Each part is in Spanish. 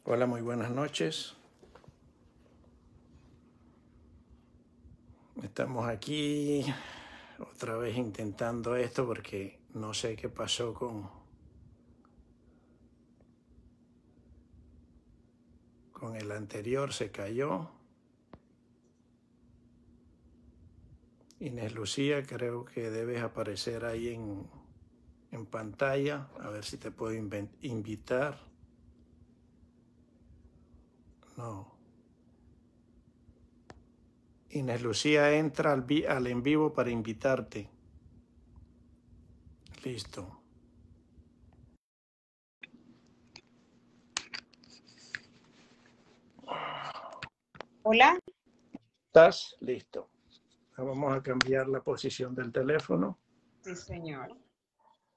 Hola, muy buenas noches. Estamos aquí otra vez intentando esto porque no sé qué pasó con el anterior, se cayó. Inés Lucía, creo que debes aparecer ahí en pantalla, a ver si te puedo invitar. No. Inés Lucía, entra al en vivo para invitarte. Listo. Hola. ¿Estás? Listo. Vamos a cambiar la posición del teléfono. Sí, señor.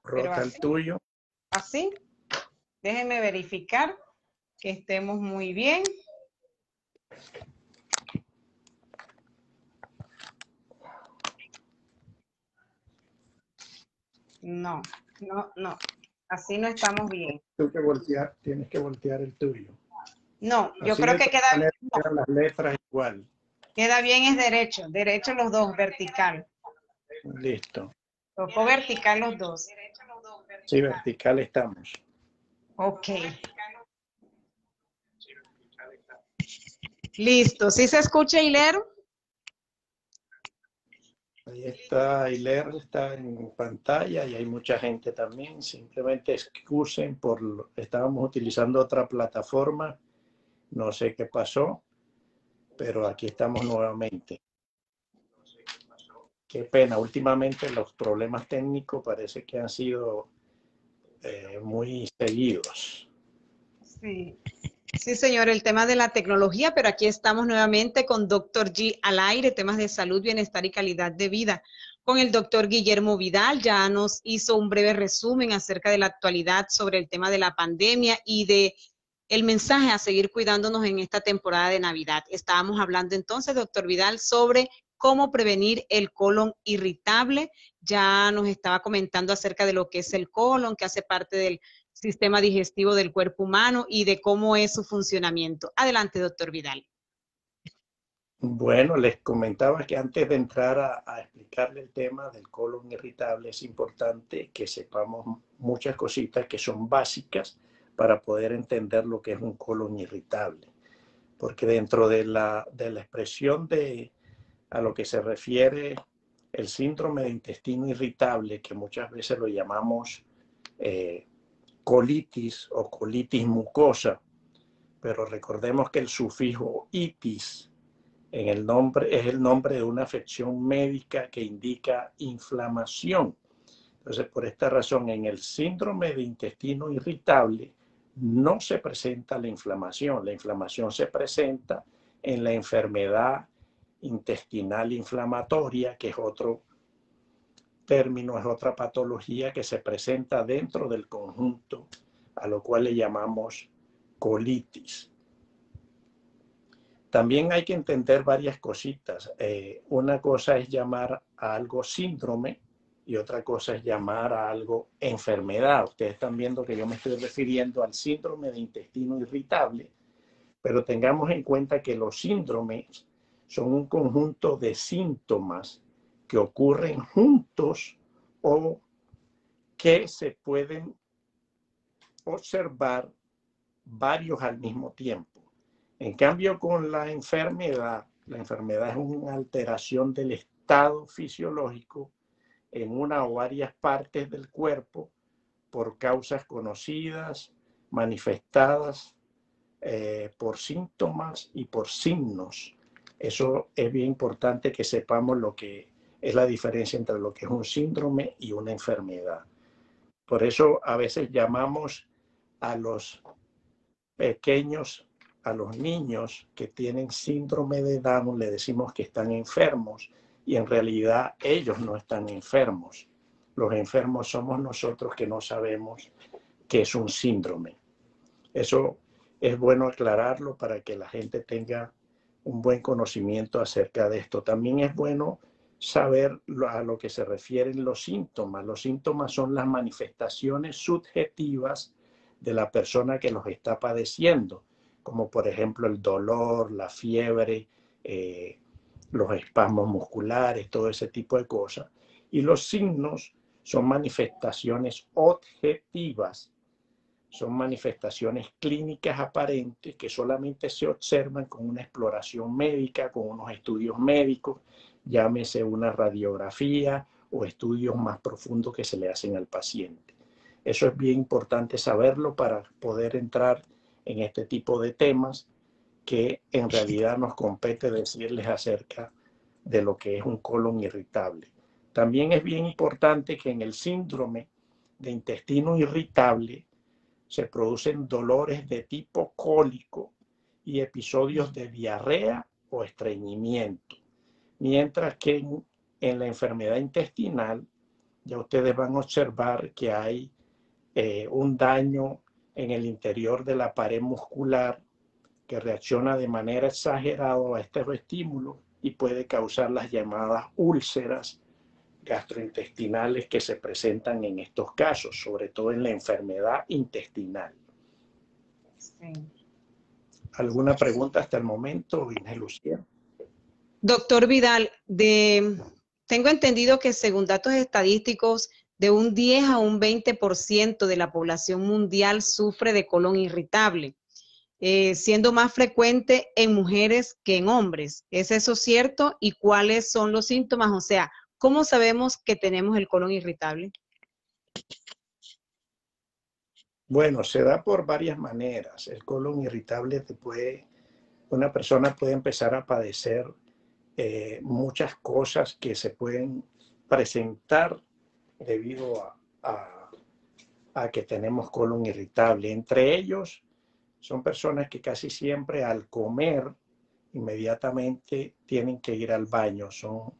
Pero Rota el tuyo. así, déjeme verificar que estemos muy bien. No. Así no estamos bien. Tienes que voltear el tuyo. No, yo Así creo de que todas maneras quedan las letras igual. queda bien es derecho. Derecho los dos, vertical. Listo. Tocó vertical los dos. Sí, vertical estamos. Ok. Listo. ¿Sí se escucha, Hiler? Ahí está, Hiler está en pantalla y hay mucha gente también. Simplemente excusen estábamos utilizando otra plataforma. No sé qué pasó, pero aquí estamos nuevamente. Qué pena, últimamente los problemas técnicos parece que han sido muy seguidos. Sí. Sí, señor, el tema de la tecnología, pero aquí estamos nuevamente con Dr. G al aire, temas de salud, bienestar y calidad de vida. Con el doctor Guillermo Vidal, ya nos hizo un breve resumen acerca de la actualidad sobre el tema de la pandemia y de el mensaje a seguir cuidándonos en esta temporada de Navidad. Estábamos hablando entonces, doctor Vidal, sobre cómo prevenir el colon irritable. Ya nos estaba comentando acerca de lo que es el colon, que hace parte del sistema digestivo del cuerpo humano y de cómo es su funcionamiento. Adelante, doctor Vidal. Bueno, les comentaba que antes de entrar a explicarle el tema del colon irritable es importante que sepamos muchas cositas que son básicas para poder entender lo que es un colon irritable. Porque dentro de la expresión a lo que se refiere el síndrome de intestino irritable, que muchas veces lo llamamos colitis o colitis mucosa, pero recordemos que el sufijo itis es el nombre de una afección médica que indica inflamación. Entonces, por esta razón, en el síndrome de intestino irritable no se presenta la inflamación. La inflamación se presenta en la enfermedad intestinal inflamatoria, que es otro término, es otra patología que se presenta dentro del conjunto, a lo cual le llamamos colitis. También hay que entender varias cositas. Una cosa es llamar a algo síndrome y otra cosa es llamar a algo enfermedad. Ustedes están viendo que yo me estoy refiriendo al síndrome de intestino irritable, pero tengamos en cuenta que los síndromes son un conjunto de síntomas que ocurren juntos o que se pueden observar varios al mismo tiempo. En cambio, con la enfermedad es una alteración del estado fisiológico en una o varias partes del cuerpo por causas conocidas, manifestadas por síntomas y por signos. Eso es bien importante que sepamos lo que es la diferencia entre lo que es un síndrome y una enfermedad. Por eso a veces llamamos a los pequeños, a los niños que tienen síndrome de Down, le decimos que están enfermos y en realidad ellos no están enfermos. Los enfermos somos nosotros que no sabemos que es un síndrome. Eso es bueno aclararlo para que la gente tenga un buen conocimiento acerca de esto. También es bueno saber a lo que se refieren los síntomas. Los síntomas son las manifestaciones subjetivas de la persona que los está padeciendo. como por ejemplo el dolor, la fiebre, los espasmos musculares, todo ese tipo de cosas. Y los signos son manifestaciones objetivas, son manifestaciones clínicas aparentes que solamente se observan con una exploración médica, con unos estudios médicos, llámese una radiografía o estudios más profundos que se le hacen al paciente. Eso es bien importante saberlo para poder entrar en este tipo de temas que en realidad nos compete decirles acerca de lo que es un colon irritable. También es bien importante que en el síndrome de intestino irritable se producen dolores de tipo cólico y episodios de diarrea o estreñimiento. Mientras que en la enfermedad intestinal, ya ustedes van a observar que hay un daño en el interior de la pared muscular que reacciona de manera exagerada a estos estímulos y puede causar las llamadas úlceras gastrointestinales que se presentan en estos casos, sobre todo en la enfermedad intestinal. Sí. ¿Alguna pregunta hasta el momento, Inés Lucía? Doctor Vidal, tengo entendido que según datos estadísticos, de un 10 a un 20% de la población mundial sufre de colon irritable, siendo más frecuente en mujeres que en hombres. ¿Es eso cierto? ¿Y cuáles son los síntomas? O sea, ¿cómo sabemos que tenemos el colon irritable? Bueno, se da por varias maneras. El colon irritable una persona puede empezar a padecer muchas cosas que se pueden presentar debido a que tenemos colon irritable. Entre ellos, son personas que casi siempre al comer inmediatamente tienen que ir al baño. Son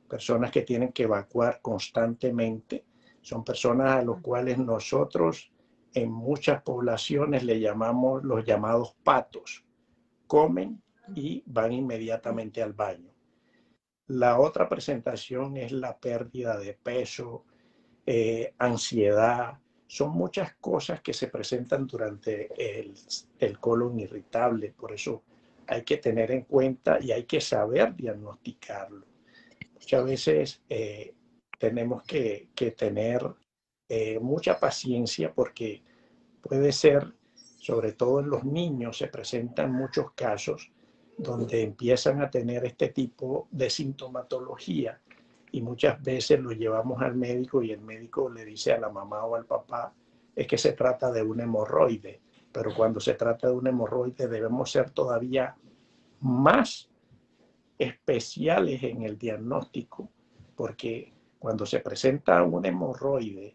personas que tienen que evacuar constantemente. Son personas a los cuales nosotros en muchas poblaciones le llamamos los llamados patos. Comen y van inmediatamente al baño. La otra presentación es la pérdida de peso, ansiedad. Son muchas cosas que se presentan durante el colon irritable. Por eso hay que tener en cuenta y hay que saber diagnosticarlo. Muchas veces tenemos que tener mucha paciencia porque puede ser, sobre todo en los niños, se presentan muchos casos donde empiezan a tener este tipo de sintomatología y muchas veces lo llevamos al médico y el médico le dice a la mamá o al papá es que se trata de un hemorroide, pero cuando se trata de un hemorroide debemos ser todavía más especiales en el diagnóstico, porque cuando se presenta un hemorroide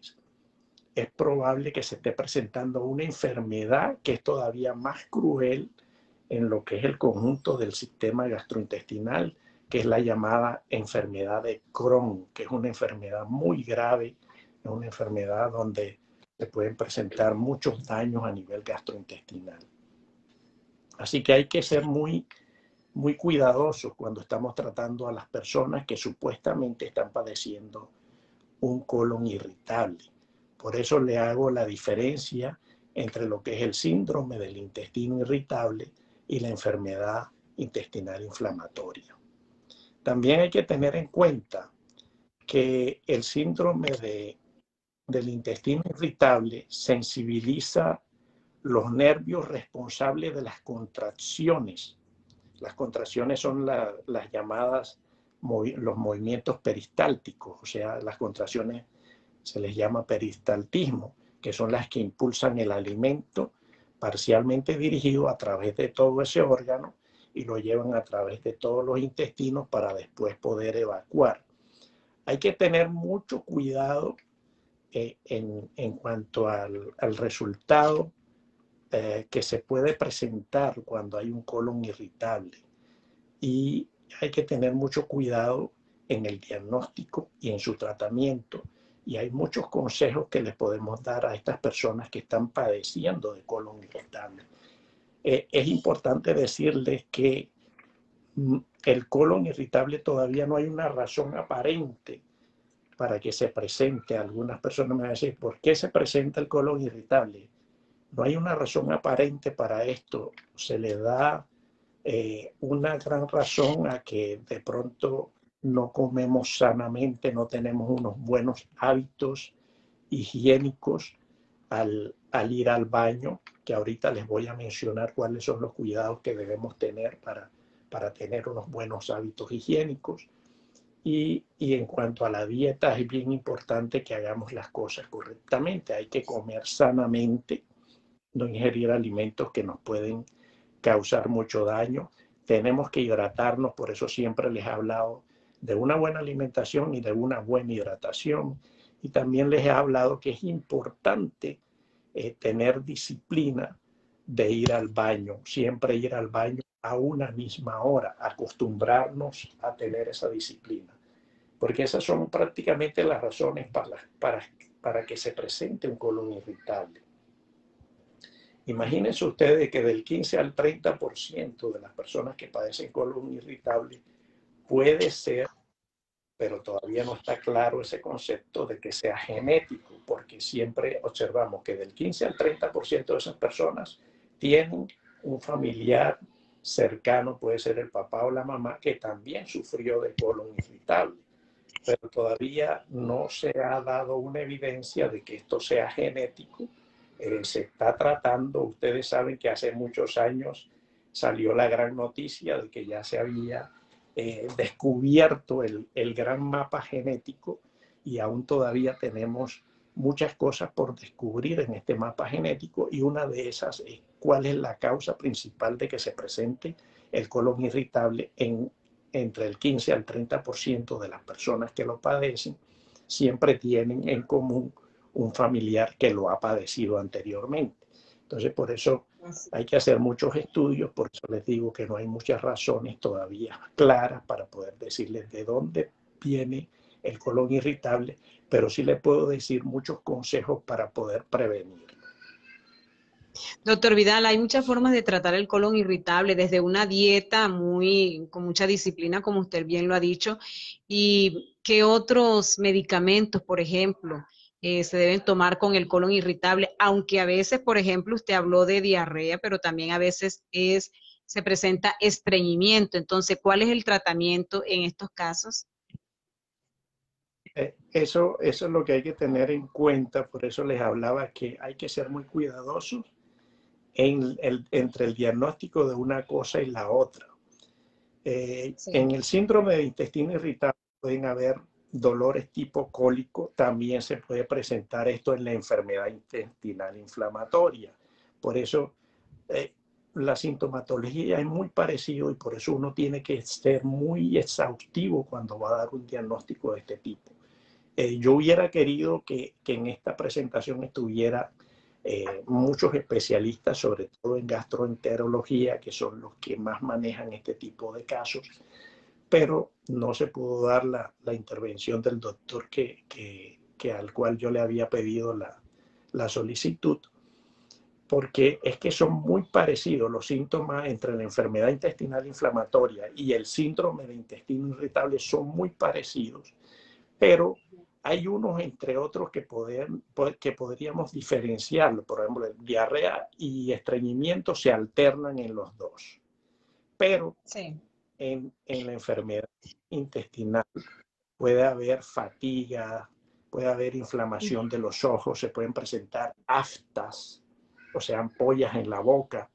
es probable que se esté presentando una enfermedad que es todavía más cruel en lo que es el conjunto del sistema gastrointestinal, que es la llamada enfermedad de Crohn, que es una enfermedad muy grave, es una enfermedad donde se pueden presentar muchos daños a nivel gastrointestinal. Así que hay que ser muy cuidadosos cuando estamos tratando a las personas que supuestamente están padeciendo un colon irritable. Por eso le hago la diferencia entre lo que es el síndrome del intestino irritable y la enfermedad intestinal inflamatoria. También hay que tener en cuenta que el síndrome del intestino irritable sensibiliza los nervios responsables de las contracciones. Las contracciones son las llamadas los movimientos peristálticos, o sea, las contracciones se les llama peristaltismo, que son las que impulsan el alimento parcialmente dirigido a través de todo ese órgano y lo llevan a través de todos los intestinos para después poder evacuar. Hay que tener mucho cuidado en cuanto al resultado que se puede presentar cuando hay un colon irritable. Y hay que tener mucho cuidado en el diagnóstico y en su tratamiento. Y hay muchos consejos que les podemos dar a estas personas que están padeciendo de colon irritable. Es importante decirles que el colon irritable todavía no hay una razón aparente para que se presente. Algunas personas me van a decir, ¿por qué se presenta el colon irritable? No hay una razón aparente para esto. Se le da una gran razón a que de pronto no comemos sanamente, no tenemos unos buenos hábitos higiénicos al ir al baño, que ahorita les voy a mencionar cuáles son los cuidados que debemos tener para tener unos buenos hábitos higiénicos. Y en cuanto a la dieta, es bien importante que hagamos las cosas correctamente. Hay que comer sanamente, no ingerir alimentos que nos pueden causar mucho daño. Tenemos que hidratarnos, por eso siempre les he hablado de una buena alimentación y de una buena hidratación. Y también les he hablado que es importante tener disciplina de ir al baño, siempre ir al baño a una misma hora, acostumbrarnos a tener esa disciplina, porque esas son prácticamente las razones para que se presente un colon irritable. Imagínense ustedes que del 15 al 30% de las personas que padecen colon irritable puede ser, pero todavía no está claro ese concepto de que sea genético, porque siempre observamos que del 15 al 30% de esas personas tienen un familiar cercano, puede ser el papá o la mamá, que también sufrió de colon irritable, pero todavía no se ha dado una evidencia de que esto sea genético. Se está tratando, ustedes saben que hace muchos años salió la gran noticia de que ya se había descubierto el gran mapa genético, y aún todavía tenemos muchas cosas por descubrir en este mapa genético, y una de esas es cuál es la causa principal de que se presente el colon irritable entre el 15 al 30% de las personas que lo padecen. Siempre tienen en común un familiar que lo ha padecido anteriormente. Entonces, por eso hay que hacer muchos estudios, por eso les digo que no hay muchas razones todavía claras para poder decirles de dónde viene el colon irritable, pero sí les puedo decir muchos consejos para poder prevenirlo. Doctor Vidal, hay muchas formas de tratar el colon irritable, desde una dieta con mucha disciplina, como usted bien lo ha dicho, y qué otros medicamentos, por ejemplo, se deben tomar con el colon irritable, aunque a veces, por ejemplo, usted habló de diarrea, pero también a veces se presenta estreñimiento. Entonces, ¿cuál es el tratamiento en estos casos? Eso es lo que hay que tener en cuenta, por eso les hablaba que hay que ser muy cuidadosos entre el diagnóstico de una cosa y la otra. Sí. En el síndrome de intestino irritable pueden haber dolores tipo cólico, también se puede presentar esto en la enfermedad intestinal inflamatoria. Por eso la sintomatología es muy parecida, y por eso uno tiene que ser muy exhaustivo cuando va a dar un diagnóstico de este tipo. Yo hubiera querido que en esta presentación estuviera muchos especialistas, sobre todo en gastroenterología, que son los que más manejan este tipo de casos, pero no se pudo dar la intervención del doctor al cual yo le había pedido la solicitud, porque es que son muy parecidos los síntomas entre la enfermedad intestinal inflamatoria y el síndrome de intestino irritable, son muy parecidos, pero hay unos entre otros que podríamos diferenciarlo. Por ejemplo, diarrea y estreñimiento se alternan en los dos, pero Sí. en la enfermedad intestinal puede haber fatiga, puede haber inflamación de los ojos, se pueden presentar aftas, o sea, ampollas en la boca.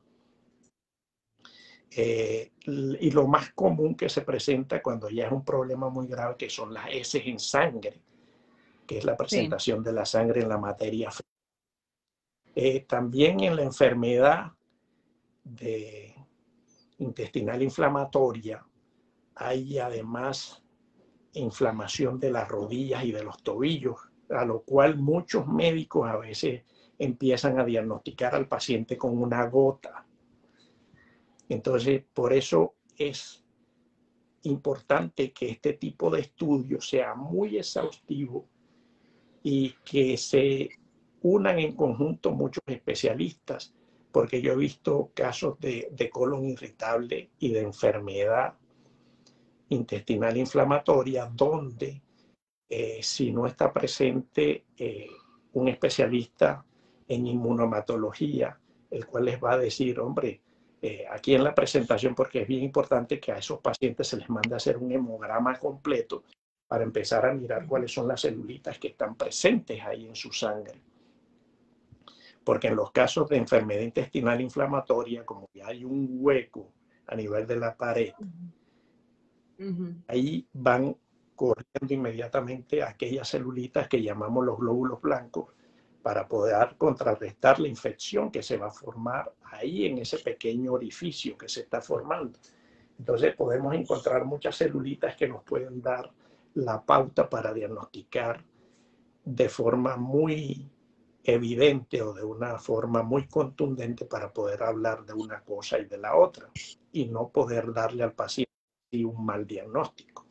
Y lo más común que se presenta cuando ya es un problema muy grave, que son las heces en sangre, que es la presentación de la sangre en la materia fecal. También en la enfermedad intestinal inflamatoria hay además inflamación de las rodillas y de los tobillos, a lo cual muchos médicos a veces empiezan a diagnosticar al paciente con una gota. Entonces, por eso es importante que este tipo de estudio sea muy exhaustivo y que se unan en conjunto muchos especialistas, porque yo he visto casos de colon irritable y de enfermedad intestinal inflamatoria donde si no está presente un especialista en inmunomatología, el cual les va a decir, hombre, aquí en la presentación, porque es bien importante que a esos pacientes se les mande a hacer un hemograma completo para empezar a mirar cuáles son las celulitas que están presentes ahí en su sangre. Porque en los casos de enfermedad intestinal inflamatoria, como ya hay un hueco a nivel de la pared, ahí van corriendo inmediatamente aquellas celulitas que llamamos los glóbulos blancos para poder contrarrestar la infección que se va a formar ahí en ese pequeño orificio que se está formando. Entonces podemos encontrar muchas celulitas que nos pueden dar la pauta para diagnosticar de forma muy evidente o de una forma muy contundente para poder hablar de una cosa y de la otra y no poder darle al paciente un mal diagnóstico.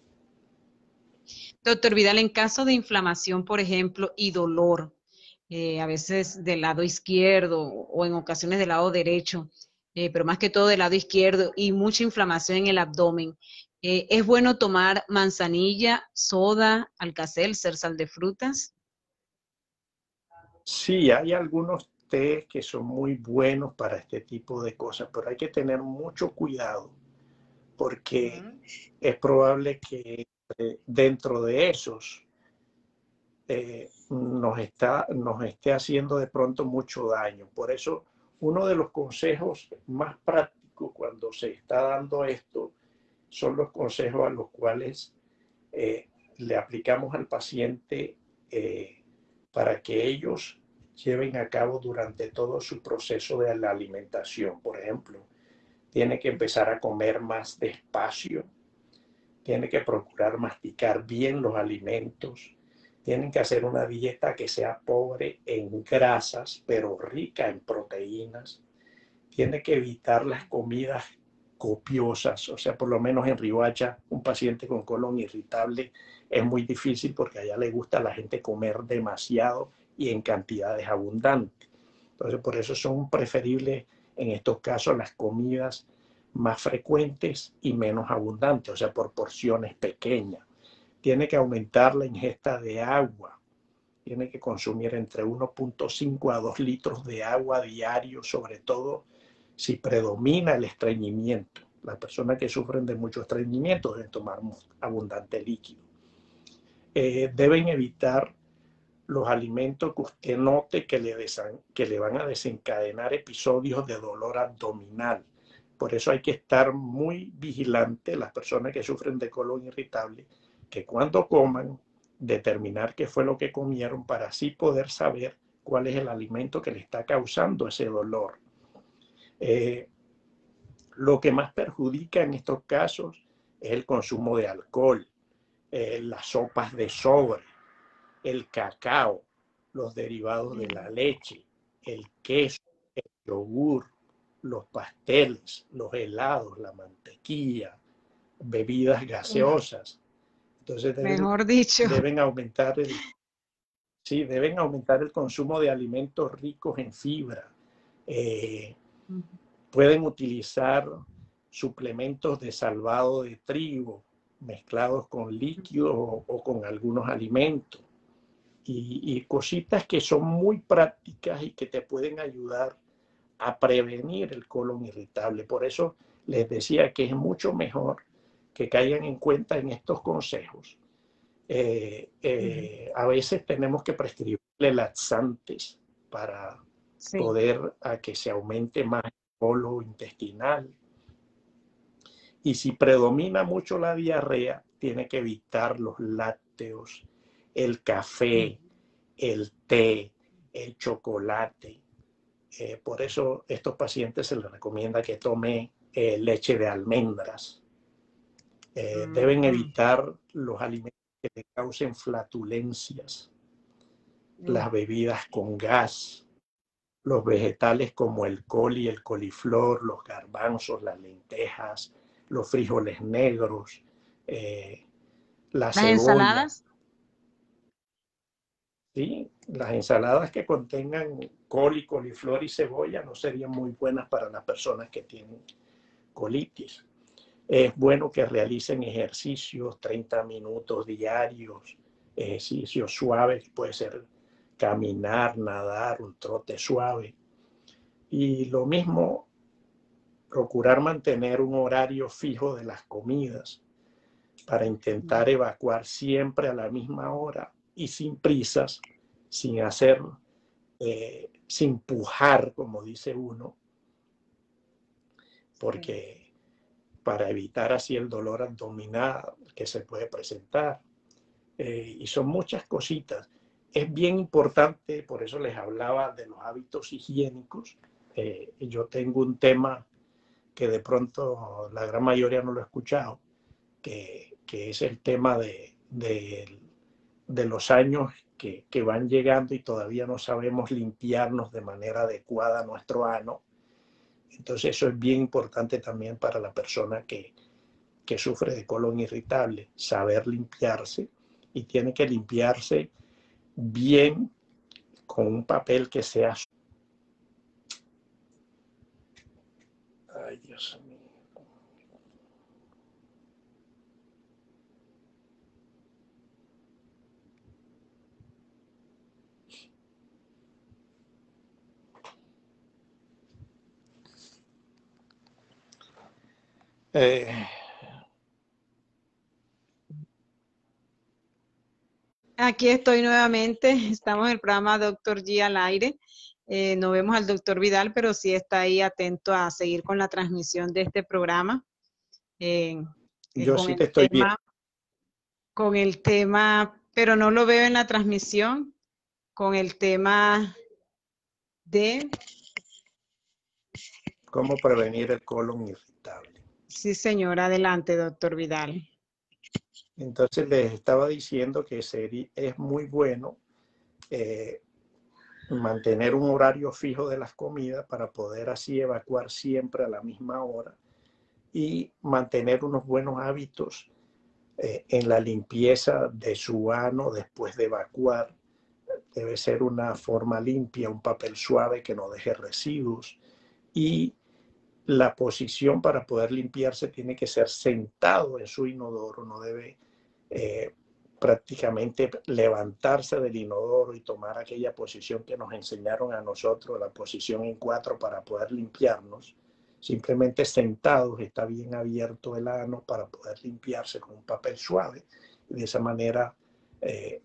Doctor Vidal, en caso de inflamación, por ejemplo, y dolor, a veces del lado izquierdo o en ocasiones del lado derecho, pero más que todo del lado izquierdo y mucha inflamación en el abdomen, ¿es bueno tomar manzanilla, soda, Alka-Seltzer, sal de frutas? Sí, hay algunos té que son muy buenos para este tipo de cosas, pero hay que tener mucho cuidado porque es probable que dentro de esos nos esté haciendo de pronto mucho daño. Por eso, uno de los consejos más prácticos cuando se está dando esto son los consejos a los cuales le aplicamos al paciente para que ellos lleven a cabo durante todo su proceso de la alimentación. Por ejemplo, tiene que empezar a comer más despacio, tiene que procurar masticar bien los alimentos, tienen que hacer una dieta que sea pobre en grasas, pero rica en proteínas, tiene que evitar las comidas copiosas, o sea, por lo menos en Riohacha, un paciente con colon irritable es muy difícil porque allá le gusta a la gente comer demasiado y en cantidades abundantes. Entonces, por eso son preferibles en estos casos las comidas más frecuentes y menos abundantes, o sea, por porciones pequeñas. Tiene que aumentar la ingesta de agua, tiene que consumir entre 1.5 a 2 litros de agua diario, sobre todo si predomina el estreñimiento. Las personas que sufren de mucho estreñimiento deben tomar abundante líquido. Deben evitar los alimentos que usted note que le van a desencadenar episodios de dolor abdominal. Por eso hay que estar muy vigilante, las personas que sufren de colon irritable, que cuando coman, determinar qué fue lo que comieron para así poder saber cuál es el alimento que le está causando ese dolor. Lo que más perjudica en estos casos es el consumo de alcohol, las sopas de sobre, el cacao, los derivados de la leche, el queso, el yogur, los pasteles, los helados, la mantequilla, bebidas gaseosas. Entonces Mejor dicho. deben aumentar el consumo de alimentos ricos en fibra. Pueden utilizar suplementos de salvado de trigo mezclados con líquidos o con algunos alimentos. Y cositas que son muy prácticas y que te pueden ayudar a prevenir el colon irritable. Por eso les decía que es mucho mejor que caigan en cuenta en estos consejos. A veces tenemos que prescribirle laxantes para poder a que se aumente más el colo intestinal. Y si predomina mucho la diarrea, tiene que evitar los lácteos, el café, el té, el chocolate. Por eso a estos pacientes se les recomienda que tome leche de almendras. Deben evitar los alimentos que le causen flatulencias, las bebidas con gas, los vegetales como el col y el coliflor, los garbanzos, las lentejas, los frijoles negros, la cebolla. ¿Ensaladas? ¿Sí? Las ensaladas que contengan col y coliflor y cebolla no serían muy buenas para las personas que tienen colitis. Es bueno que realicen ejercicios 30 minutos diarios, ejercicios suaves, puede ser caminar, nadar, un trote suave. Y lo mismo, procurar mantener un horario fijo de las comidas para intentar evacuar siempre a la misma hora y sin prisas, sin hacer, sin pujar, como dice uno, porque para evitar así el dolor abdominal que se puede presentar. Y son muchas cositas. Es bien importante, por eso les hablaba de los hábitos higiénicos. Yo tengo un tema que de pronto la gran mayoría no lo ha escuchado, que es el tema de los años que van llegando y todavía no sabemos limpiarnos de manera adecuada nuestro ano. Entonces eso es bien importante también para la persona que sufre de colon irritable, saber limpiarse, y tiene que limpiarse bien con un papel que sea... Ay, Dios mío. Aquí estoy nuevamente, estamos en el programa Doctor G al aire. No vemos al doctor Vidal, pero sí está ahí atento a seguir con la transmisión de este programa. Yo con sí el te estoy viendo. Con el tema, pero no lo veo en la transmisión, con el tema de... ¿Cómo prevenir el colon irritable? Sí, señor, adelante, doctor Vidal. Entonces les estaba diciendo que es muy bueno mantener un horario fijo de las comidas para poder así evacuar siempre a la misma hora y mantener unos buenos hábitos en la limpieza de su ano después de evacuar. Debe ser una forma limpia, un papel suave que no deje residuos, y la posición para poder limpiarse tiene que ser sentado en su inodoro, no debe prácticamente levantarse del inodoro y tomar aquella posición que nos enseñaron a nosotros, la posición en 4 para poder limpiarnos. Simplemente sentados, está bien abierto el ano para poder limpiarse con un papel suave y de esa manera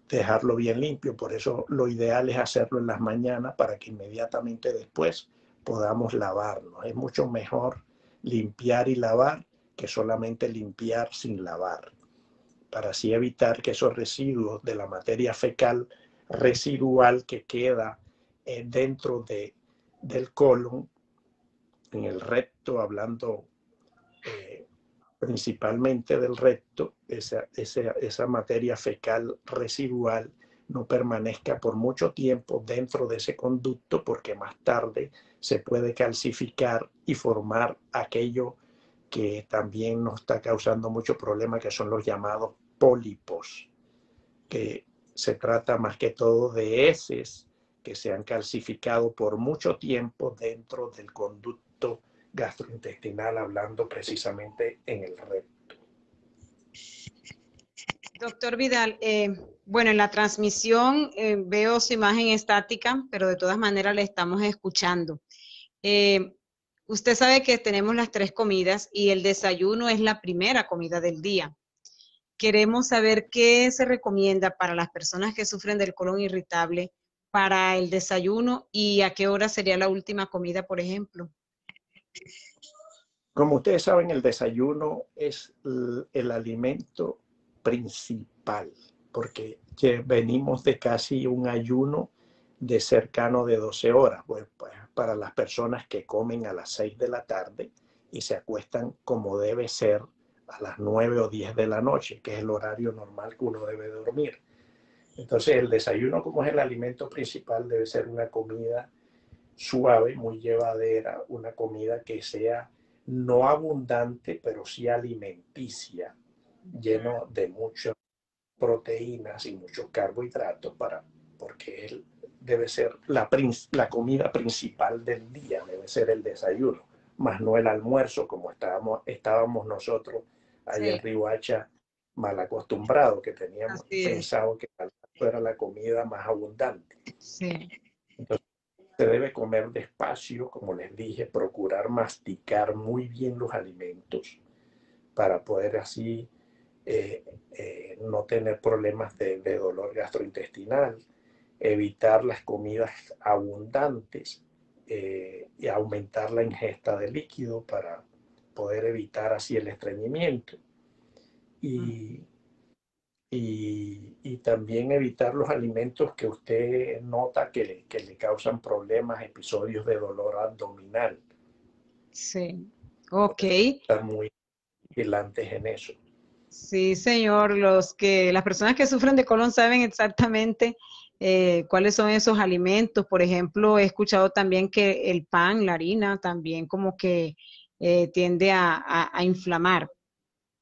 dejarlo bien limpio. Por eso lo ideal es hacerlo en las mañanas para que inmediatamente después podamos lavarnos. Es mucho mejor limpiar y lavar que solamente limpiar sin lavar, para así evitar que esos residuos de la materia fecal residual que queda dentro del colon, en el recto, hablando principalmente del recto, esa materia fecal residual no permanezca por mucho tiempo dentro de ese conducto, porque más tarde se puede calcificar y formar aquello que también nos está causando mucho problema, que son los llamados pólipos, que se trata más que todo de heces que se han calcificado por mucho tiempo dentro del conducto gastrointestinal, hablando precisamente en el recto. Doctor Vidal, bueno, en la transmisión veo su imagen estática, pero de todas maneras le estamos escuchando. Usted sabe que tenemos las 3 comidas y el desayuno es la primera comida del día. Queremos saber qué se recomienda para las personas que sufren del colon irritable para el desayuno y a qué hora sería la última comida, por ejemplo. Como ustedes saben, el desayuno es el alimento principal, porque venimos de casi un ayuno de cercano de 12 horas, pues, para las personas que comen a las 6 de la tarde y se acuestan como debe ser a las 9 o 10 de la noche, que es el horario normal que uno debe dormir. Entonces el desayuno, como es el alimento principal, debe ser una comida suave, muy llevadera, una comida que sea no abundante, pero sí alimenticia, lleno de muchas proteínas y muchos carbohidratos, porque él debe ser la comida principal del día, debe ser el desayuno, más no el almuerzo como estábamos nosotros allá en Riohacha mal acostumbrados, que teníamos Así es. pensado que el almuerzo era la comida más abundante. Sí. Entonces, se debe comer despacio, como les dije, procurar masticar muy bien los alimentos para poder así no tener problemas de dolor gastrointestinal, evitar las comidas abundantes y aumentar la ingesta de líquido para poder evitar así el estreñimiento. Y, y también evitar los alimentos que usted nota que le causan problemas, episodios de dolor abdominal. Sí. Ok. Estar muy vigilantes en eso. Sí, señor. Las personas que sufren de colon saben exactamente cuáles son esos alimentos. Por ejemplo, he escuchado también que el pan, la harina, también como que tiende a inflamar.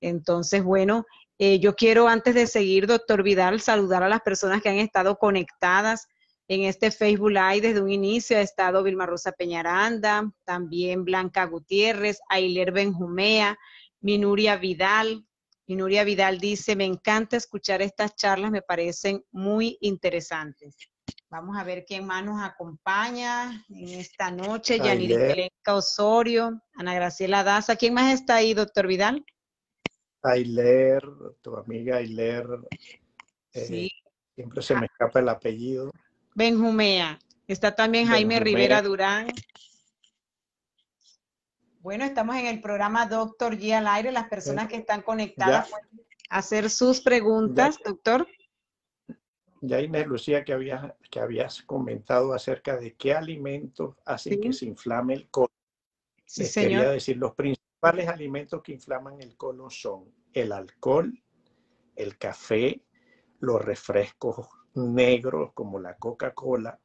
Entonces, bueno, yo quiero antes de seguir, doctor Vidal, saludar a las personas que han estado conectadas en este Facebook Live desde un inicio. Ha estado Vilma Rosa Peñaranda, también Blanca Gutiérrez, Ailer Benjumea, Minuria Vidal. Minuria Vidal dice, me encanta escuchar estas charlas, me parecen muy interesantes. Vamos a ver quién más nos acompaña en esta noche. Yaniri Ailer, Pelenca Osorio, Ana Graciela Daza. ¿Quién más está ahí, doctor Vidal? Ailer, tu amiga Ailer, Sí, siempre se me escapa el apellido. Benjumea. Está también Jaime Benjumea. Rivera Durán. Bueno, estamos en el programa Doctor G al aire. Las personas que están Ya, conectadas pueden hacer sus ya, preguntas, doctor. ya Inés Lucía, que habías comentado acerca de qué alimentos hacen que Sí, se inflame el colon. sí, Les quería señor. decir, los principales alimentos que inflaman el colon son el alcohol, el café, los refrescos negros como la Coca-Cola,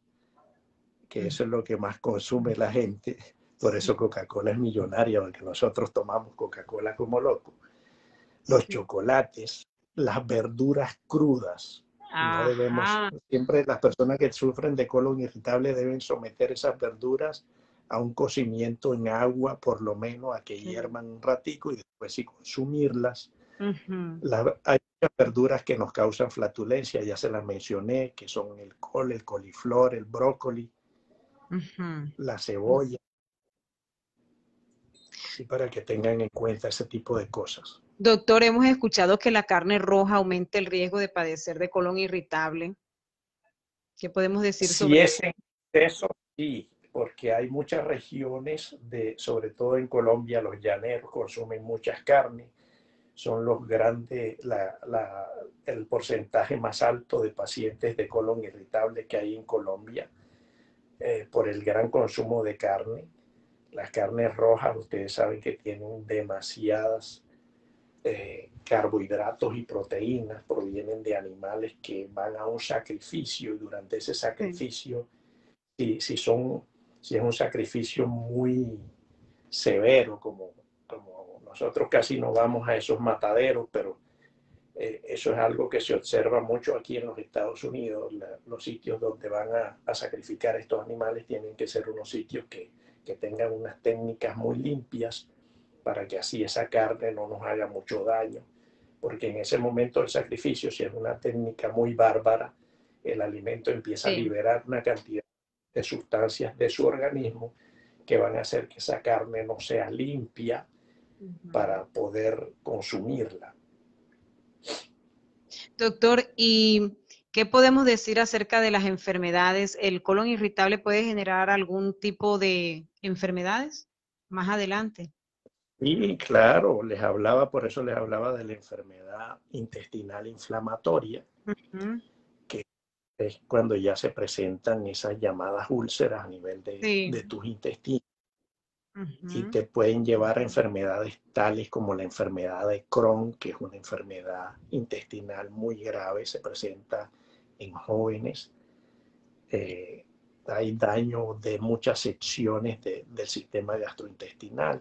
que eso es lo que más consume la gente. Por Sí, eso Coca-Cola es millonaria, porque nosotros tomamos Coca-Cola como locos. Los sí. chocolates, las verduras crudas. No debemos, Ajá. siempre las personas que sufren de colon irritable deben someter esas verduras a un cocimiento en agua, por lo menos a que Sí. hiervan un ratico y después sí consumirlas. Ujú, Hay muchas verduras que nos causan flatulencia, ya se las mencioné, que son el col, el coliflor, el brócoli, ujú. la cebolla, así para que tengan en cuenta ese tipo de cosas. Doctor, hemos escuchado que la carne roja aumenta el riesgo de padecer de colon irritable. ¿Qué podemos decir Si sobre es eso? en exceso, sí, porque hay muchas regiones, sobre todo en Colombia, los llaneros consumen muchas carnes, son los grandes, el porcentaje más alto de pacientes de colon irritable que hay en Colombia por el gran consumo de carne. Las carnes rojas, ustedes saben que tienen demasiadas carbohidratos y proteínas, provienen de animales que van a un sacrificio y durante ese Sí, sacrificio, si, son, si es un sacrificio muy severo, como nosotros casi no vamos a esos mataderos, pero eso es algo que se observa mucho aquí en los Estados Unidos. Los sitios donde van a sacrificar estos animales tienen que ser unos sitios que tengan unas técnicas muy limpias para que así esa carne no nos haga mucho daño. Porque en ese momento del sacrificio, si es una técnica muy bárbara, el alimento empieza a sí. liberar una cantidad de sustancias de su organismo que van a hacer que esa carne no sea limpia Ujú. para poder consumirla. Doctor, ¿y qué podemos decir acerca de las enfermedades? ¿El colon irritable puede generar algún tipo de enfermedades más adelante? Y claro, por eso les hablaba de la enfermedad intestinal inflamatoria, Ujú. que es cuando ya se presentan esas llamadas úlceras a nivel Sí. de tus intestinos y Ujú. te pueden llevar a enfermedades tales como la enfermedad de Crohn, que es una enfermedad intestinal muy grave, se presenta en jóvenes. Eh, Hay daño de muchas secciones del sistema gastrointestinal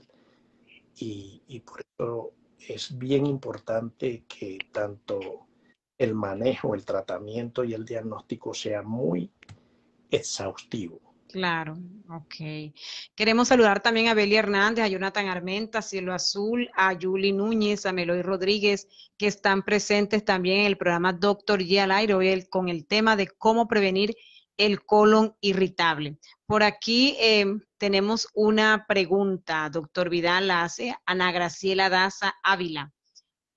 y por eso es bien importante que tanto el manejo, el tratamiento y el diagnóstico sea muy exhaustivo. Claro, ok. Queremos saludar también a Beli Hernández, a Jonathan Armenta, Cielo Azul, a Yuli Núñez, a Meloy Rodríguez, que están presentes también en el programa Doctor G al aire, hoy con el tema de cómo prevenir el colon irritable. Por aquí tenemos una pregunta, doctor Vidal, la hace Ana Graciela Daza Ávila.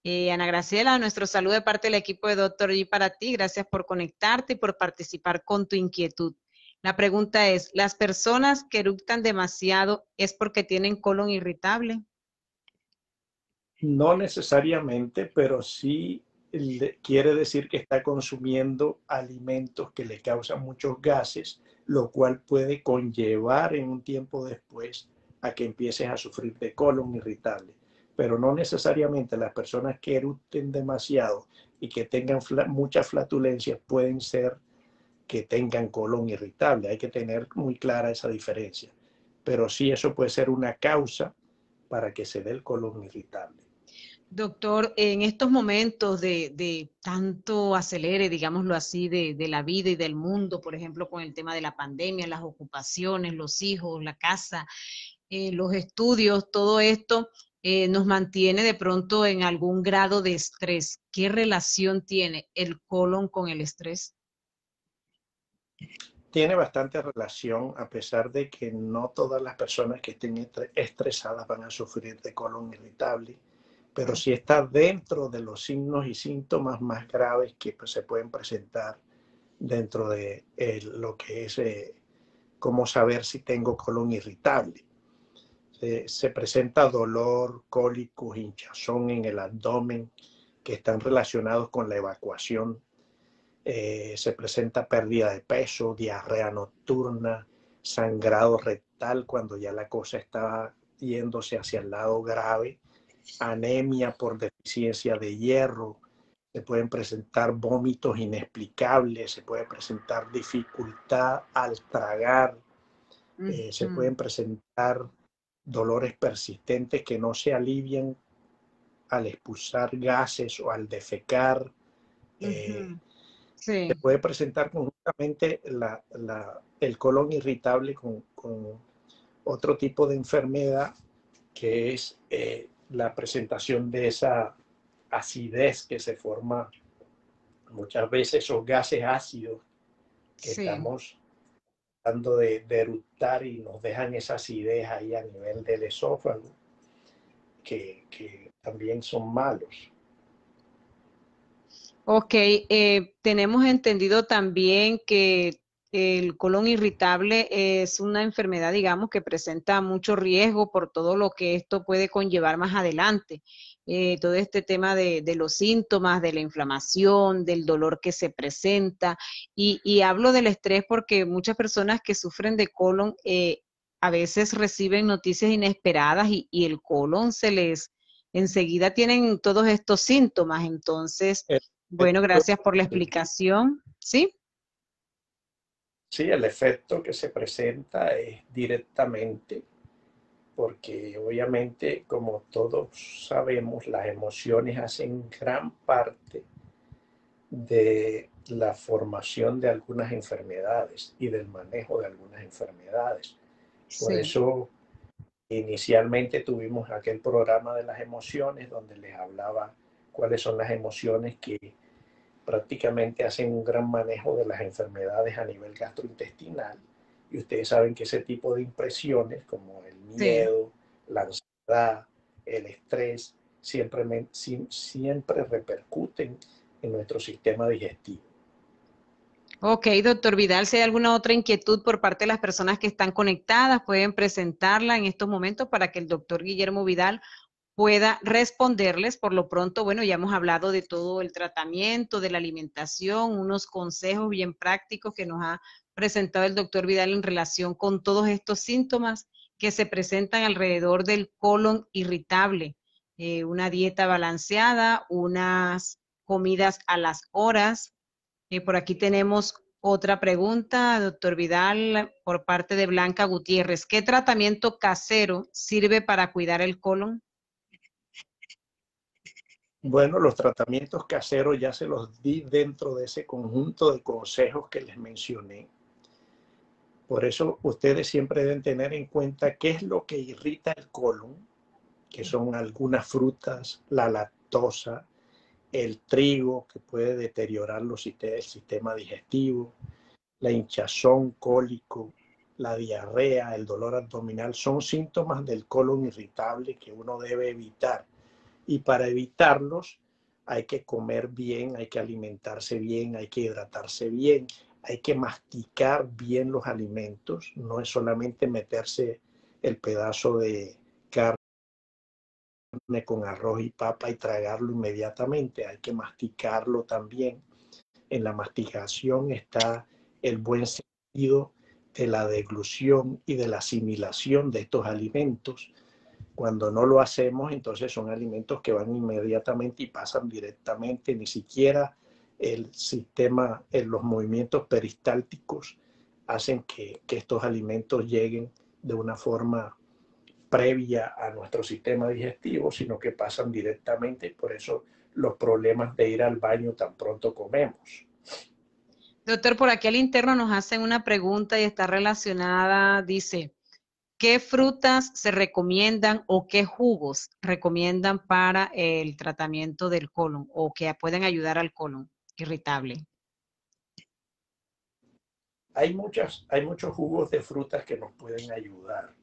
Ana Graciela, nuestro saludo de parte del equipo de Doctor G para ti. Gracias por conectarte y por participar con tu inquietud. La pregunta es, ¿las personas que eructan demasiado es porque tienen colon irritable? No necesariamente, pero sí quiere decir que está consumiendo alimentos que le causan muchos gases, lo cual puede conllevar en un tiempo después a que empieces a sufrir de colon irritable. Pero no necesariamente las personas que eructen demasiado y que tengan muchas flatulencias pueden ser que tengan colon irritable. Hay que tener muy clara esa diferencia. Pero sí, eso puede ser una causa para que se dé el colon irritable. Doctor, en estos momentos de tanto acelere, digámoslo así, de la vida y del mundo, por ejemplo, con el tema de la pandemia, las ocupaciones, los hijos, la casa, los estudios, todo esto nos mantiene de pronto en algún grado de estrés. ¿Qué relación tiene el colon con el estrés? Tiene bastante relación, a pesar de que no todas las personas que estén estresadas van a sufrir de colon irritable, pero sí está dentro de los signos y síntomas más graves que pues, se pueden presentar dentro de lo que es cómo saber si tengo colon irritable. Se presenta dolor, cólicos, hinchazón en el abdomen que están relacionados con la evacuación. Se presenta pérdida de peso, diarrea nocturna, sangrado rectal cuando ya la cosa está yéndose hacia el lado grave, anemia por deficiencia de hierro, se pueden presentar vómitos inexplicables, se puede presentar dificultad al tragar, se pueden presentar dolores persistentes que no se alivian al expulsar gases o al defecar. Se Sí. puede presentar conjuntamente el colon irritable con otro tipo de enfermedad que es la presentación de esa acidez que se forma muchas veces, esos gases ácidos que Sí. estamos tratando de eructar y nos dejan esa acidez ahí a nivel del esófago, que también son malos. Ok, tenemos entendido también que el colon irritable es una enfermedad, digamos, que presenta mucho riesgo por todo lo que esto puede conllevar más adelante. Todo este tema de los síntomas, de la inflamación, del dolor que se presenta. Y hablo del estrés porque muchas personas que sufren de colon a veces reciben noticias inesperadas y el colon se les, enseguida tienen todos estos síntomas. Entonces, El bueno, efecto, gracias por la explicación. ¿Sí? sí, el efecto que se presenta es directamente porque obviamente, como todos sabemos, las emociones hacen gran parte de la formación de algunas enfermedades y del manejo de algunas enfermedades. Por Sí. eso, inicialmente tuvimos aquel programa de las emociones donde les hablaba cuáles son las emociones que prácticamente hacen un gran manejo de las enfermedades a nivel gastrointestinal. Y ustedes saben que ese tipo de impresiones, como el Sí. miedo, la ansiedad, el estrés, siempre repercuten en nuestro sistema digestivo. Ok, doctor Vidal, si hay alguna otra inquietud por parte de las personas que están conectadas, pueden presentarla en estos momentos para que el doctor Guillermo Vidal pueda responderles. Por lo pronto, bueno, ya hemos hablado de todo el tratamiento, de la alimentación, unos consejos bien prácticos que nos ha presentado el doctor Vidal en relación con todos estos síntomas que se presentan alrededor del colon irritable. Una dieta balanceada, unas comidas a las horas. Por aquí tenemos otra pregunta, doctor Vidal, por parte de Blanca Gutiérrez. ¿Qué tratamiento casero sirve para cuidar el colon? Bueno, los tratamientos caseros ya se los di dentro de ese conjunto de consejos que les mencioné. Por eso ustedes siempre deben tener en cuenta qué es lo que irrita el colon, que son algunas frutas, la lactosa, el trigo, que puede deteriorar el sistema digestivo, la hinchazón, cólico, la diarrea, el dolor abdominal, son síntomas del colon irritable que uno debe evitar. Y para evitarlos hay que comer bien, hay que alimentarse bien, hay que hidratarse bien, hay que masticar bien los alimentos, no es solamente meterse el pedazo de carne con arroz y papa y tragarlo inmediatamente, hay que masticarlo también. En la masticación está el buen sentido de la deglución y de la asimilación de estos alimentos. Cuando no lo hacemos, entonces son alimentos que van inmediatamente y pasan directamente, ni siquiera el sistema, los movimientos peristálticos hacen que estos alimentos lleguen de una forma previa a nuestro sistema digestivo, sino que pasan directamente. Por eso los problemas de ir al baño tan pronto comemos. Doctor, por aquí al interno nos hacen una pregunta y está relacionada, dice, ¿qué frutas se recomiendan o qué jugos recomiendan para el tratamiento del colon o que pueden ayudar al colon irritable? Hay muchos jugos de frutas que nos pueden ayudar.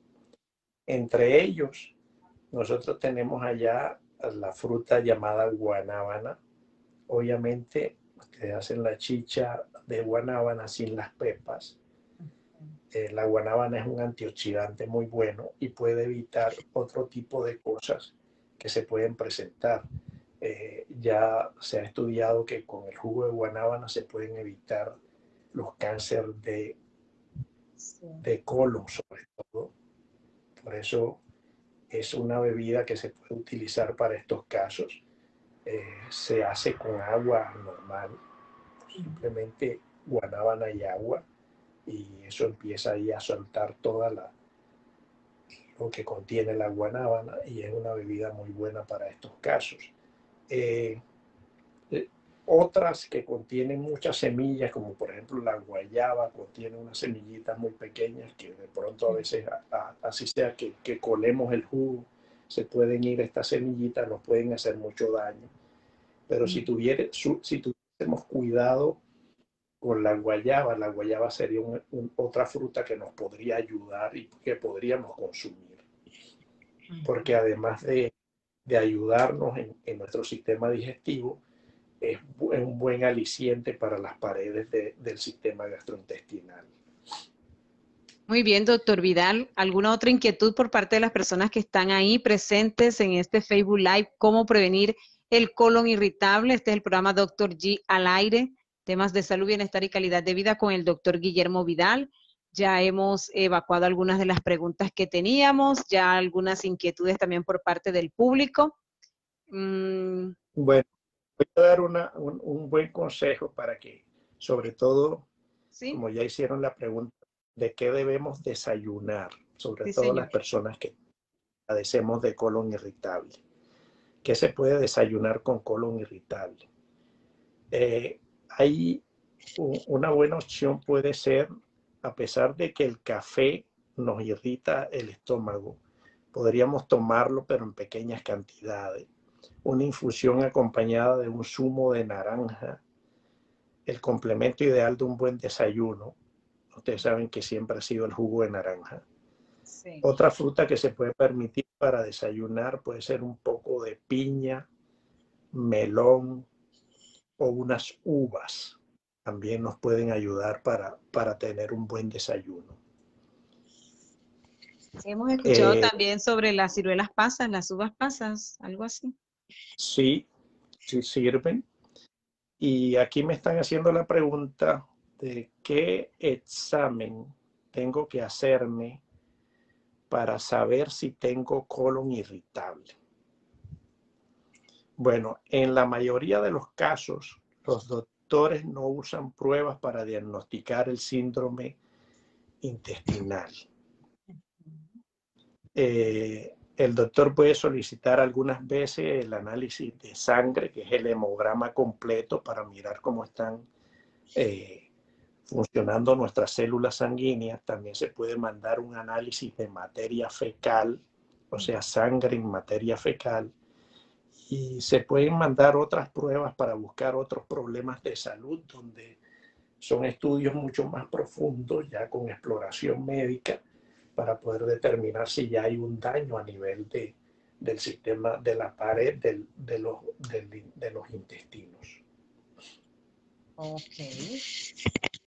Entre ellos, nosotros tenemos allá la fruta llamada guanábana. Obviamente, ustedes hacen la chicha de guanábana sin las pepas. La guanábana es un antioxidante muy bueno y puede evitar otro tipo de cosas que se pueden presentar. Ya se ha estudiado que con el jugo de guanábana se pueden evitar los cánceres de colon, sobre todo. Por eso es una bebida que se puede utilizar para estos casos. Se hace con agua normal, simplemente guanábana y agua, y eso empieza ahí a soltar lo que contiene la guanábana y es una bebida muy buena para estos casos. Eh, Otras que contienen muchas semillas, como por ejemplo la guayaba, contiene unas semillitas muy pequeñas que de pronto a veces, así sea que colemos el jugo, se pueden ir estas semillitas, nos pueden hacer mucho daño. Pero si tuviésemos cuidado con la guayaba sería otra fruta que nos podría ayudar y que podríamos consumir. Porque además de ayudarnos en nuestro sistema digestivo, es un buen aliciente para las paredes del sistema gastrointestinal. Muy bien, doctor Vidal. ¿Alguna otra inquietud por parte de las personas que están ahí presentes en este Facebook Live? ¿Cómo prevenir el colon irritable? Este es el programa Doctor G al aire, temas de salud, bienestar y calidad de vida con el doctor Guillermo Vidal. Ya hemos evacuado algunas de las preguntas que teníamos, ya algunas inquietudes también por parte del público. Bueno, voy a dar un buen consejo para que, sobre todo, ¿sí? Como ya hicieron la pregunta, de qué debemos desayunar, sobre Sí, todo señor. las personas que padecemos de colon irritable. ¿Qué se puede desayunar con colon irritable? Hay una buena opción puede ser, a pesar de que el café nos irrita el estómago, podríamos tomarlo pero en pequeñas cantidades. Una infusión acompañada de un zumo de naranja, el complemento ideal de un buen desayuno. Ustedes saben que siempre ha sido el jugo de naranja. Sí. Otra fruta que se puede permitir para desayunar puede ser un poco de piña, melón o unas uvas. También nos pueden ayudar para tener un buen desayuno. Sí, hemos escuchado también sobre las ciruelas pasas, las uvas pasas, algo así. Sí, sí sirven. Y aquí me están haciendo la pregunta de qué examen tengo que hacerme para saber si tengo colon irritable. Bueno, en la mayoría de los casos, los doctores no usan pruebas para diagnosticar el síndrome intestinal. El doctor puede solicitar algunas veces el análisis de sangre, que es el hemograma completo, para mirar cómo están funcionando nuestras células sanguíneas. También se puede mandar un análisis de materia fecal, o sea, sangre en materia fecal. Y se pueden mandar otras pruebas para buscar otros problemas de salud, donde son estudios mucho más profundos, ya con exploración médica, para poder determinar si ya hay un daño a nivel del sistema, de la pared de los intestinos. Ok.